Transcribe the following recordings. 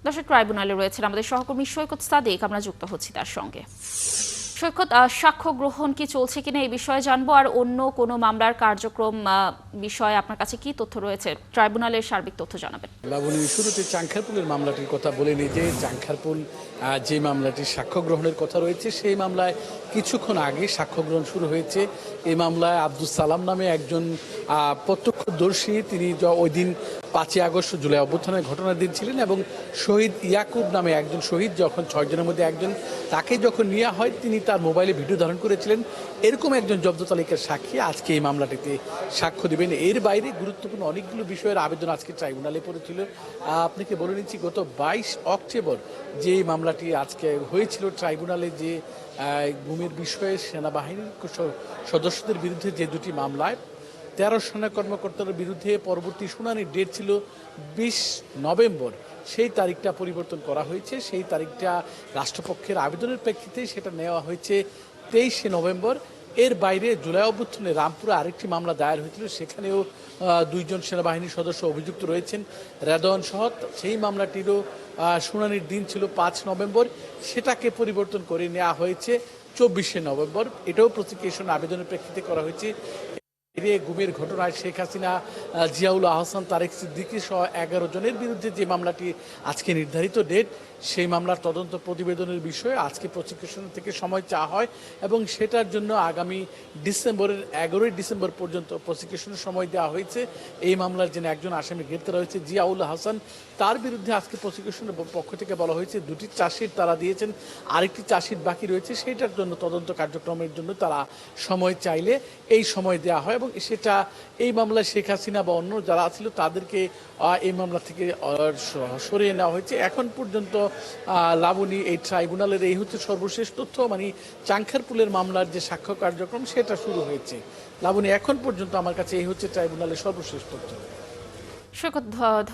দর্শক, ট্রাইব্যুনালে রয়েছেন আমাদের সহকর্মী সৈকত সাদিক, আমরা যুক্ত হচ্ছি তার সঙ্গে। সৈকত, সাক্ষ্য গ্রহণ কি চলছে কিনা এই বিষয়ে জানবো, আর অন্য কোনো মামলার কার্যক্রম বিষয়ে আপনার কাছে কি তথ্য রয়েছে, ট্রাইব্যুনালের সার্বিক তথ্য জানাবেন। লাবণী, শুরুতে চাংখারপুলের মামলাটির কথা বলে নিই যে চাংখারপুল যে মামলাটির সাক্ষ্য গ্রহণের কথা রয়েছে সেই মামলায় কিছুক্ষণ আগে সাক্ষ্য গ্রহণ শুরু হয়েছে। এই মামলায় আব্দুল সালাম নামে একজন প্রত্যক্ষদর্শী, তিনি ওই দিন 5ই আগস্ট জুলাই অভ্যুত্থানের ঘটনার দিন ছিলেন এবং শহীদ ইয়াকুব নামে একজন শহীদ, যখন 6 জনের মধ্যে একজন, তাকে যখন নেওয়া হয় তিনি তার মোবাইলে ভিডিও ধারণ করেছিলেন। এরকম একজন জব্দ তালিকার সাক্ষী আজকে এই মামলাটিতে সাক্ষ্য দেবেন। এর বাইরে গুরুত্বপূর্ণ অনেকগুলো বিষয়ের আবেদন আজকে ট্রাইব্যুনালে পড়েছিল। আপনাকে বলে নিচ্ছি, গত 22 অক্টোবর যে মামলাটি আজকে হয়েছিল ট্রাইব্যুনালে, যে গুমের বিষয়ে সেনাবাহিনীর সদস্যদের বিরুদ্ধে যে দুটি মামলায় 13 সেনা কর্মকর্তার বিরুদ্ধে পরবর্তী শুনানির ডেট ছিল 20 নভেম্বর, সেই তারিখটা পরিবর্তন করা হয়েছে। সেই তারিখটা রাষ্ট্রপক্ষের আবেদনের প্রেক্ষিতে সেটা নেওয়া হয়েছে 23 নভেম্বর। এর বাইরে জুলাই অভ্যুত্থানে রামপুরে আরেকটি মামলা দায়ের হয়েছিল, সেখানেও 2 জন সেনাবাহিনীর সদস্য অভিযুক্ত রয়েছেন, রেদওয়ান সহ। সেই মামলাটিরও শুনানির দিন ছিল 5 নভেম্বর, সেটাকে পরিবর্তন করে নেওয়া হয়েছে 24 নভেম্বর। এটাও প্রসিকিউশন আবেদনের প্রেক্ষিতে করা হয়েছে। গুমের ঘটনায় শেখ হাসিনা, জিয়াউল আহসান, তারেক সিদ্দিকী সহ 11 জনের বিরুদ্ধে যে মামলাটি আজকে নির্ধারিত ডেট, সেই মামলার তদন্ত প্রতিবেদনের বিষয়ে আজকে প্রসিকিউশন থেকে সময় চাওয়া হয় এবং সেটার জন্য আগামী ডিসেম্বরের 11ই ডিসেম্বর পর্যন্ত প্রসিকিউশনের সময় দেওয়া হয়েছে। এই মামলার যিনি একজন আসামি গ্রেপ্তার হয়েছে জিয়াউল হাসান, তার বিরুদ্ধে আজকে প্রসিকিউশনের পক্ষ থেকে বলা হয়েছে 2টি চার্জশিট তারা দিয়েছেন, আরেকটি চার্জশিট বাকি রয়েছে, সেটার জন্য তদন্ত কার্যক্রমের জন্য তারা সময় চাইলে এই সময় দেওয়া হয় এবং সেটা এই মামলায় শেখ হাসিনা বা অন্য যারা ছিল তাদেরকে এই মামলা থেকে সরিয়ে নেওয়া হয়েছে। এখন পর্যন্ত লাবণী, এই ট্রাইব্যুনালের এই হচ্ছে সর্বশেষ তথ্য, মানে চাংখারপুলের মামলার যে সাক্ষ্য কার্যক্রম সেটা শুরু হয়েছে। লাবণী, এখন পর্যন্ত আমার কাছে এই হচ্ছে ট্রাইব্যুনালের সর্বশেষ তথ্য। সৈকত,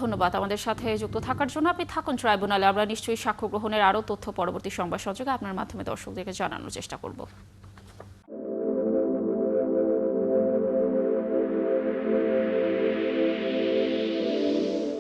ধন্যবাদ আমাদের সাথে যুক্ত থাকার জন্য। আপনি থাকুন ট্রাইব্যুনালে, আমরা নিশ্চয়ই সাক্ষ্য গ্রহণের আরও তথ্য পরবর্তী সংবাদ সহযোগে আপনার মাধ্যমে দর্শকদেরকে জানানোর চেষ্টা করব।